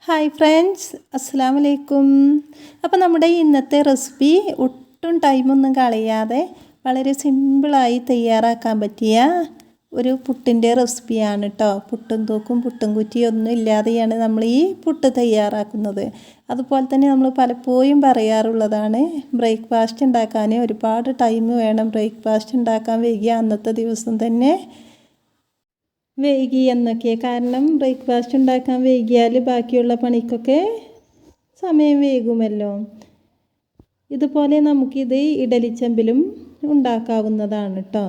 Hi friends, അസ്സലാമു അലൈക്കും. അപ്പോൾ നമ്മുടെ ഇന്നത്തെ റെസിപ്പി ഒട്ടും ടൈമൊന്നും കളയാതെ വളരെ സിമ്പിളായി തയ്യാറാക്കാൻ പറ്റിയ ഒരു പുട്ടിൻ്റെ റെസിപ്പിയാണ് കേട്ടോ. പുട്ടും തൂക്കും പുട്ടും കുറ്റിയും ഒന്നും ഇല്ലാതെയാണ് നമ്മൾ ഈ പുട്ട് തയ്യാറാക്കുന്നത്. അതുപോലെ തന്നെ നമ്മൾ പലപ്പോഴും പറയാറുള്ളതാണ്, ബ്രേക്ക്ഫാസ്റ്റ് ഉണ്ടാക്കാൻ ഒരുപാട് ടൈം വേണം. ബ്രേക്ക്ഫാസ്റ്റ് ഉണ്ടാക്കാൻ വൈകിയ അന്നത്തെ ദിവസം തന്നെ വൈകി എന്നൊക്കെ. കാരണം ബ്രേക്ക്ഫാസ്റ്റ് ഉണ്ടാക്കാൻ വൈകിയാൽ ബാക്കിയുള്ള പണിക്കൊക്കെ സമയം വൈകുമല്ലോ. ഇതുപോലെ നമുക്കിത് ഇഡലിച്ചെമ്പിലും ഉണ്ടാക്കാവുന്നതാണ് കേട്ടോ.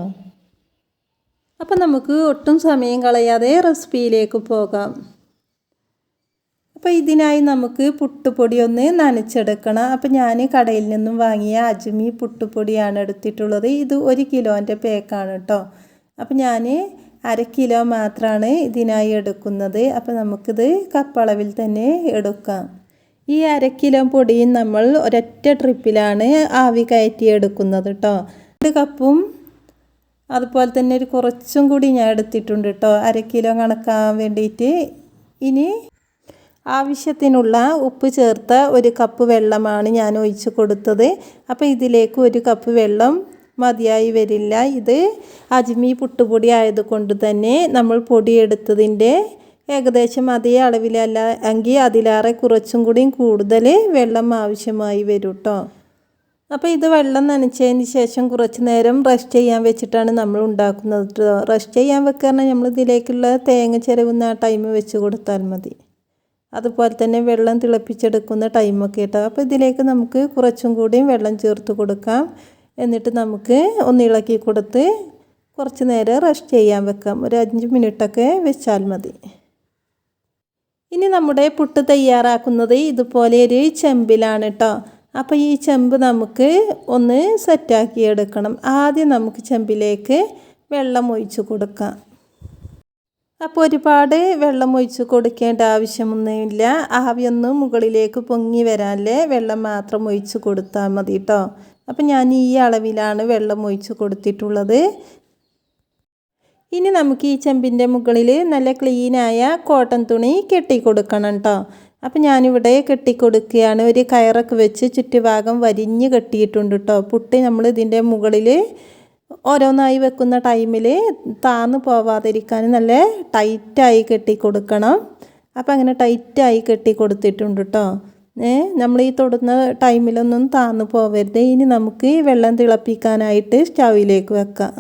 അപ്പം നമുക്ക് ഒട്ടും സമയം കളയാതെ റെസിപ്പിയിലേക്ക് പോകാം. അപ്പോൾ ഇതിനായി നമുക്ക് പുട്ടുപൊടി ഒന്ന് നനച്ചെടുക്കണം. അപ്പോൾ ഞാൻ കടയിൽ നിന്നും വാങ്ങിയ അജ്മി പുട്ടുപൊടിയാണ് എടുത്തിട്ടുള്ളത്. ഇത് 1 കിലോൻ്റെ പാക്കാണ് കേട്ടോ. അപ്പോൾ ഞാൻ 1/2 കിലോ മാത്രമാണ് ഇതിനായി എടുക്കുന്നത്. അപ്പോൾ നമുക്കിത് കപ്പളവിൽ തന്നെ എടുക്കാം. ഈ 1/2 കിലോ പൊടിയും നമ്മൾ ഒരൊറ്റ ട്രിപ്പിലാണ് ആവി കയറ്റി എടുക്കുന്നത് കേട്ടോ. 2 കപ്പും അതുപോലെ തന്നെ ഒരു കുറച്ചും കൂടി ഞാൻ എടുത്തിട്ടുണ്ട് കേട്ടോ, 1/2 കിലോ കണക്കാൻ വേണ്ടിയിട്ട്. ഇനി ആവശ്യത്തിനുള്ള ഉപ്പ് ചേർത്ത 1 കപ്പ് വെള്ളമാണ് ഞാൻ ഒഴിച്ച് കൊടുത്തത്. അപ്പോൾ ഇതിലേക്ക് 1 കപ്പ് വെള്ളം മതിയായി വരില്ല. ഇത് അജ്മി പുട്ടുപൊടി ആയതുകൊണ്ട് തന്നെ നമ്മൾ പൊടിയെടുത്തതിൻ്റെ ഏകദേശം അതേ അളവിലല്ല എങ്കിൽ അതിലേറെ കുറച്ചും കൂടി കൂടുതൽ വെള്ളം ആവശ്യമായി വരും കേട്ടോ. അപ്പോൾ ഇത് വെള്ളം നനച്ചതിന് ശേഷം കുറച്ച് നേരം റെസ്റ്റ് ചെയ്യാൻ വെച്ചിട്ടാണ് നമ്മൾ ഉണ്ടാക്കുന്നത് കേട്ടോ. റെസ്റ്റ് ചെയ്യാൻ വെക്കാറിന് നമ്മൾ ഇതിലേക്കുള്ള തേങ്ങ ചിരവുന്ന ആ ടൈം വെച്ച് കൊടുത്താൽ മതി. അതുപോലെ തന്നെ വെള്ളം തിളപ്പിച്ചെടുക്കുന്ന ടൈമൊക്കെ കേട്ടോ. അപ്പോൾ ഇതിലേക്ക് നമുക്ക് കുറച്ചും കൂടിയും വെള്ളം ചേർത്ത് കൊടുക്കാം. എന്നിട്ട് നമുക്ക് ഒന്ന് ഇളക്കി കൊടുത്ത് കുറച്ച് നേരം റെസ്റ്റ് ചെയ്യാൻ വെക്കാം. ഒരു 5 മിനിറ്റൊക്കെ വെച്ചാൽ മതി. ഇനി നമ്മുടെ പുട്ട് തയ്യാറാക്കുന്നത് ഇതുപോലെ ഒരു ചെമ്പിലാണ് കേട്ടോ. അപ്പോൾ ഈ ചെമ്പ് നമുക്ക് ഒന്ന് സെറ്റാക്കി എടുക്കണം. ആദ്യം നമുക്ക് ചെമ്പിലേക്ക് വെള്ളം ഒഴിച്ച് കൊടുക്കാം. അപ്പോൾ ഒരുപാട് വെള്ളം ഒഴിച്ച് കൊടുക്കേണ്ട ആവശ്യമൊന്നുമില്ല. ആവിയൊന്നും മുകളിലേക്ക് പൊങ്ങി വരാനല്ലേ വെള്ളം മാത്രം ഒഴിച്ച് കൊടുത്താൽ മതി കേട്ടോ. അപ്പം ഞാൻ ഈ അളവിലാണ് വെള്ളം ഒഴിച്ച് കൊടുത്തിട്ടുള്ളത്. ഇനി നമുക്ക് ഈ ചെമ്പിൻ്റെ മുകളിൽ നല്ല ക്ലീനായ കോട്ടൺ തുണി കെട്ടിക്കൊടുക്കണം കേട്ടോ. അപ്പം ഞാനിവിടെ കെട്ടിക്കൊടുക്കുകയാണ്. ഒരു കയറൊക്കെ വെച്ച് ചുറ്റുഭാഗം വരിഞ്ഞ് കെട്ടിയിട്ടുണ്ട് കേട്ടോ. പുട്ട് നമ്മൾ ഇതിൻ്റെ മുകളിൽ ഓരോന്നായി വെക്കുന്ന ടൈമിൽ താന്ന് പോവാതിരിക്കാൻ നല്ല ടൈറ്റായി കെട്ടിക്കൊടുക്കണം. അപ്പം അങ്ങനെ ടൈറ്റായി കെട്ടി കൊടുത്തിട്ടുണ്ട് കേട്ടോ. നമ്മൾ ഈ തൊടുന്ന ടൈമിലൊന്നും താന്ന് പോവരുത്. ഇനി നമുക്ക് വെള്ളം തിളപ്പിക്കാനായിട്ട് സ്റ്റൗവിലേക്ക് വെക്കാം.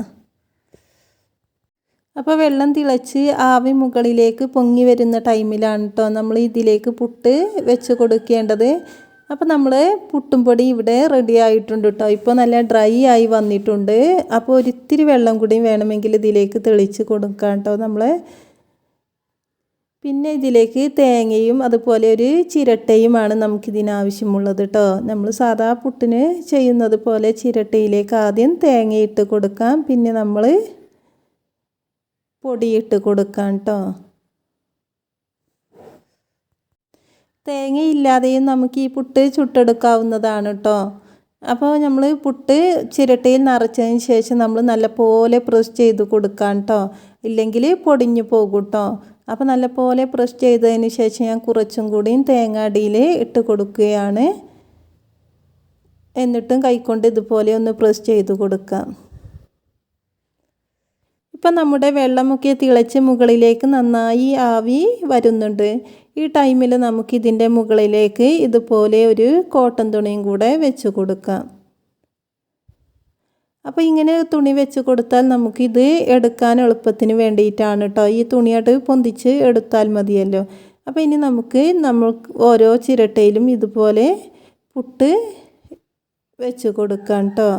അപ്പോൾ വെള്ളം തിളച്ച് ആവി മുകളിലേക്ക് പൊങ്ങി വരുന്ന ടൈമിലാണ് കേട്ടോ നമ്മൾ ഇതിലേക്ക് പുട്ട് വെച്ച് കൊടുക്കേണ്ടത്. അപ്പോൾ നമ്മൾ പുട്ടും പൊടി ഇവിടെ റെഡി ആയിട്ടുണ്ട് കേട്ടോ. ഇപ്പോൾ നല്ല ഡ്രൈ ആയി വന്നിട്ടുണ്ട്. അപ്പോൾ ഒരിത്തിരി വെള്ളം കൂടി വേണമെങ്കിൽ ഇതിലേക്ക് തെളിച്ച് കൊടുക്കാം കേട്ടോ നമ്മൾ. പിന്നെ ഇതിലേക്ക് തേങ്ങയും അതുപോലെ ഒരു ചിരട്ടയുമാണ് നമുക്കിതിനാവശ്യമുള്ളത് കേട്ടോ. നമ്മൾ സാധാ പുട്ടിന് ചെയ്യുന്നത് പോലെ ചിരട്ടയിലേക്ക് ആദ്യം തേങ്ങയിട്ട് കൊടുക്കാം. പിന്നെ നമ്മൾ പൊടിയിട്ട് കൊടുക്കാം കേട്ടോ. തേങ്ങയില്ലാതെയും നമുക്ക് ഈ പുട്ട് ചുട്ടെടുക്കാവുന്നതാണ് കേട്ടോ. അപ്പോൾ നമ്മൾ പുട്ട് ചിരട്ടയിൽ നിറച്ചതിന് ശേഷം നമ്മൾ നല്ലപോലെ പ്രസ് ചെയ്ത് കൊടുക്കാം കേട്ടോ. ഇല്ലെങ്കിൽ പൊടിഞ്ഞു പോകും കേട്ടോ. അപ്പോൾ നല്ലപോലെ പ്രസ് ചെയ്തതിന് ശേഷം ഞാൻ കുറച്ചും കൂടിയും തേങ്ങ അടിയിൽ ഇട്ട് കൊടുക്കുകയാണ്. എന്നിട്ടും കൈകൊണ്ട് ഇതുപോലെ ഒന്ന് പ്രസ് ചെയ്ത് കൊടുക്കാം. ഇപ്പം നമ്മുടെ വെള്ളമൊക്കെ തിളച്ച് മുകളിലേക്ക് നന്നായി ആവി വരുന്നുണ്ട്. ഈ ടൈമിൽ നമുക്കിതിൻ്റെ മുകളിലേക്ക് ഇതുപോലെ ഒരു കോട്ടൺ തുണിയും കൂടെ വെച്ച് കൊടുക്കാം. അപ്പോൾ ഇങ്ങനെ തുണി വെച്ച് കൊടുത്താൽ നമുക്കിത് എടുക്കാൻ എളുപ്പത്തിന് വേണ്ടിയിട്ടാണ് കേട്ടോ. ഈ തുണിയായിട്ട് പൊന്തിച്ച് എടുത്താൽ മതിയല്ലോ. അപ്പോൾ ഇനി നമ്മൾ ഓരോ ചിരട്ടയിലും ഇതുപോലെ പുട്ട് വെച്ച് കൊടുക്കാം കേട്ടോ.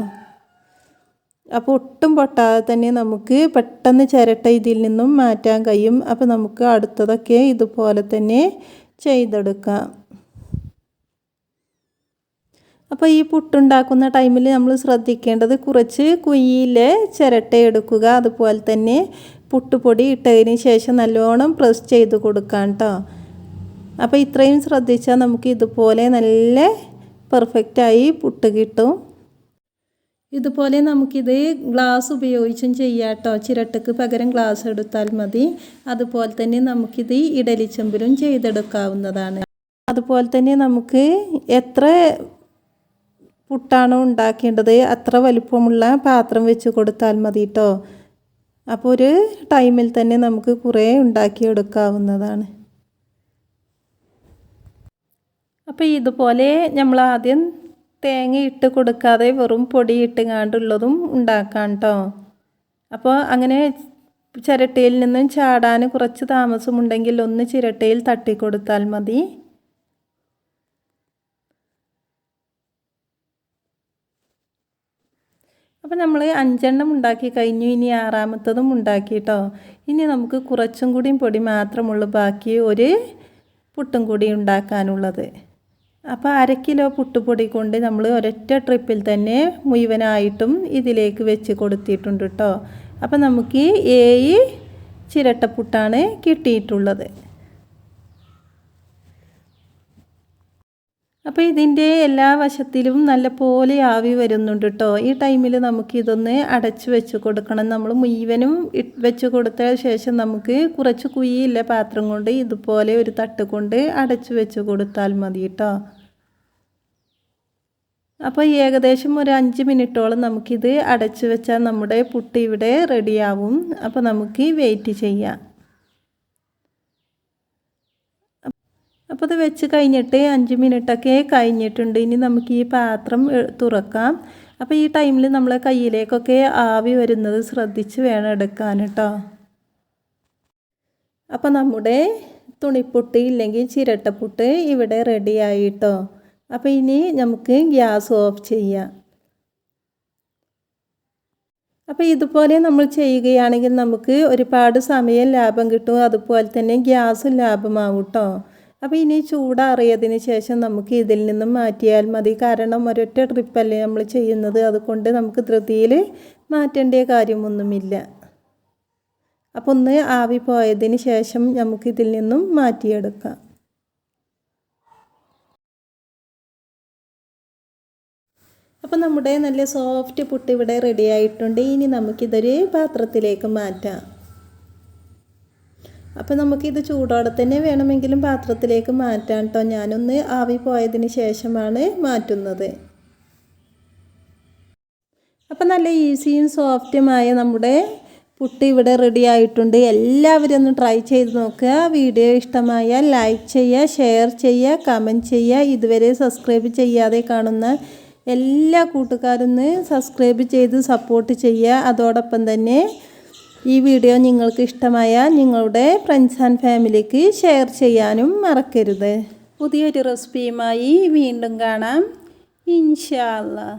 അപ്പോൾ ഒട്ടും പൊട്ടാതെ തന്നെ നമുക്ക് പെട്ടെന്ന് ചിരട്ട ഇതിൽ നിന്നും മാറ്റാൻ കഴിയും. അപ്പോൾ നമുക്ക് അടുത്തതൊക്കെ ഇതുപോലെ തന്നെ ചെയ്തെടുക്കാം. അപ്പോൾ ഈ പുട്ടുണ്ടാക്കുന്ന ടൈമിൽ നമ്മൾ ശ്രദ്ധിക്കേണ്ടത് കുറച്ച് കുഴിയിലെ ചിരട്ട എടുക്കുക. അതുപോലെ തന്നെ പുട്ടുപൊടി ഇട്ടതിന് ശേഷം നല്ലോണം പ്രസ് ചെയ്ത് കൊടുക്കാം കേട്ടോ. അപ്പോൾ ഇത്രയും ശ്രദ്ധിച്ചാൽ നമുക്ക് ഇതുപോലെ നല്ല പെർഫെക്റ്റായി പുട്ട് കിട്ടും. ഇതുപോലെ നമുക്കിത് ഗ്ലാസ് ഉപയോഗിച്ചും ചെയ്യാം കേട്ടോ. ചിരട്ടയ്ക്ക് പകരം ഗ്ലാസ് എടുത്താൽ മതി. അതുപോലെ തന്നെ നമുക്കിത് ഇഡലിച്ചെമ്പിലും ചെയ്തെടുക്കാവുന്നതാണ്. അതുപോലെ തന്നെ നമുക്ക് എത്ര പുട്ടാണോ ഉണ്ടാക്കേണ്ടത് അത്ര വലുപ്പമുള്ള പാത്രം വെച്ച് കൊടുത്താൽ മതി കേട്ടോ. അപ്പോൾ ഒരു ടൈമിൽ തന്നെ നമുക്ക് കുറേ ഉണ്ടാക്കിയെടുക്കാവുന്നതാണ്. അപ്പോൾ ഇതുപോലെ നമ്മൾ ആദ്യം തേങ്ങ ഇട്ട് കൊടുക്കാതെ വെറും പൊടി ഇട്ടുകൊണ്ടുള്ളതും ഉണ്ടാക്കാം കേട്ടോ. അപ്പോൾ അങ്ങനെ ചിരട്ടയിൽ നിന്നും ചാടാൻ കുറച്ച് താമസമുണ്ടെങ്കിൽ ഒന്ന് ചിരട്ടയിൽ തട്ടിക്കൊടുത്താൽ മതി. അപ്പോൾ നമ്മൾ 5 ഉണ്ടാക്കി കഴിഞ്ഞു. ഇനി 6ാമത്തതും ഉണ്ടാക്കി കേട്ടോ. ഇനി നമുക്ക് കുറച്ചും കൂടി പൊടി മാത്രമുള്ളൂ ബാക്കി ഒരു പുട്ടും കൂടി ഉണ്ടാക്കാനുള്ളത്. അപ്പോൾ 1/2 കിലോ പുട്ടുപൊടി കൊണ്ട് നമ്മൾ ഒരൊറ്റ ട്രിപ്പിൽ തന്നെ മുഴുവനായിട്ടും ഇതിലേക്ക് വെച്ച് കൊടുത്തിട്ടുണ്ട് കേട്ടോ. അപ്പോൾ നമുക്ക് 7 ചിരട്ടപ്പുട്ടാണ് കിട്ടിയിട്ടുള്ളത്. അപ്പോൾ ഇതിൻ്റെ എല്ലാ വശത്തിലും നല്ലപോലെ ആവി വരുന്നുണ്ട് കേട്ടോ. ഈ ടൈമിൽ നമുക്കിതൊന്ന് അടച്ച് വെച്ച് കൊടുക്കണം. നമ്മൾ മുഴുവനും വെച്ച് കൊടുത്ത ശേഷം നമുക്ക് കുറച്ച് കുഴിയില്ല പാത്രം കൊണ്ട് ഇതുപോലെ ഒരു തട്ട് കൊണ്ട് അടച്ച് വെച്ച് കൊടുത്താൽ മതി കേട്ടോ. അപ്പോൾ ഏകദേശം ഒരു 5 മിനിറ്റോളം നമുക്കിത് അടച്ച് വെച്ചാൽ നമ്മുടെ പുട്ട് ഇവിടെ റെഡിയാവും. അപ്പോൾ നമുക്ക് വെയിറ്റ് ചെയ്യാം. അപ്പോൾ ഇത് വെച്ച് കഴിഞ്ഞിട്ട് 5 മിനിറ്റൊക്കെ കഴിഞ്ഞിട്ടുണ്ട്. ഇനി നമുക്ക് ഈ പാത്രം തുറക്കാം. അപ്പോൾ ഈ ടൈമിൽ നമ്മളെ കയ്യിലേക്കൊക്കെ ആവി വരുന്നത് ശ്രദ്ധിച്ച് വേണം എടുക്കാൻ കേട്ടോ. അപ്പോൾ നമ്മുടെ തുണിപ്പുട്ട് ഇല്ലെങ്കിൽ ചിരട്ടപ്പുട്ട് ഇവിടെ റെഡിയായി കേട്ടോ. അപ്പോൾ ഇനി നമുക്ക് ഗ്യാസ് ഓഫ് ചെയ്യാം. അപ്പോൾ ഇതുപോലെ നമ്മൾ ചെയ്യുകയാണെങ്കിൽ നമുക്ക് ഒരുപാട് സമയം ലാഭം കിട്ടും. അതുപോലെ തന്നെ ഗ്യാസും ലാഭമാവും കേട്ടോ. അപ്പോൾ ഇനി ചൂടാറിയതിന് ശേഷം നമുക്ക് ഇതിൽ നിന്നും മാറ്റിയാൽ മതി. കാരണം ഒരൊറ്റ ട്രിപ്പല്ലേ നമ്മൾ ചെയ്യുന്നത്, അതുകൊണ്ട് നമുക്ക് ധൃതിയിൽ മാറ്റേണ്ട കാര്യമൊന്നുമില്ല. അപ്പോൾ ഒന്ന് ആവി പോയതിന് ശേഷം നമുക്കിതിൽ നിന്നും മാറ്റിയെടുക്കാം. അപ്പോൾ നമ്മുടെ നല്ല സോഫ്റ്റ് പുട്ട് ഇവിടെ റെഡി ആയിട്ടുണ്ട്. ഇനി നമുക്കിതൊരു പാത്രത്തിലേക്ക് മാറ്റാം. അപ്പോൾ നമുക്കിത് ചൂടോടെ തന്നെ വേണമെങ്കിലും പാത്രത്തിലേക്ക് മാറ്റാം കേട്ടോ. ഞാനൊന്ന് ആവി പോയതിന് ശേഷമാണ് മാറ്റുന്നത്. അപ്പോൾ നല്ല ഈസിയും സോഫ്റ്റുമായ നമ്മുടെ പുട്ട് ഇവിടെ റെഡി ആയിട്ടുണ്ട്. എല്ലാവരും ഒന്ന് ട്രൈ ചെയ്ത് നോക്കുക. വീഡിയോ ഇഷ്ടമായാൽ ലൈക്ക് ചെയ്യുക, ഷെയർ ചെയ്യുക, കമൻറ്റ് ചെയ്യുക. ഇതുവരെ സബ്സ്ക്രൈബ് ചെയ്യാതെ കാണുന്ന എല്ലാ കൂട്ടുകാരും സബ്സ്ക്രൈബ് ചെയ്ത് സപ്പോർട്ട് ചെയ്യുക. അതോടൊപ്പം തന്നെ ഈ വീഡിയോ നിങ്ങൾക്ക് ഇഷ്ടമായാൽ നിങ്ങളുടെ ഫ്രണ്ട്സ് ആൻഡ് ഫാമിലിക്ക് ഷെയർ ചെയ്യാനും മറക്കരുത്. പുതിയൊരു റെസിപ്പിയുമായി വീണ്ടും കാണാം ഇൻഷാ അല്ലാഹ്.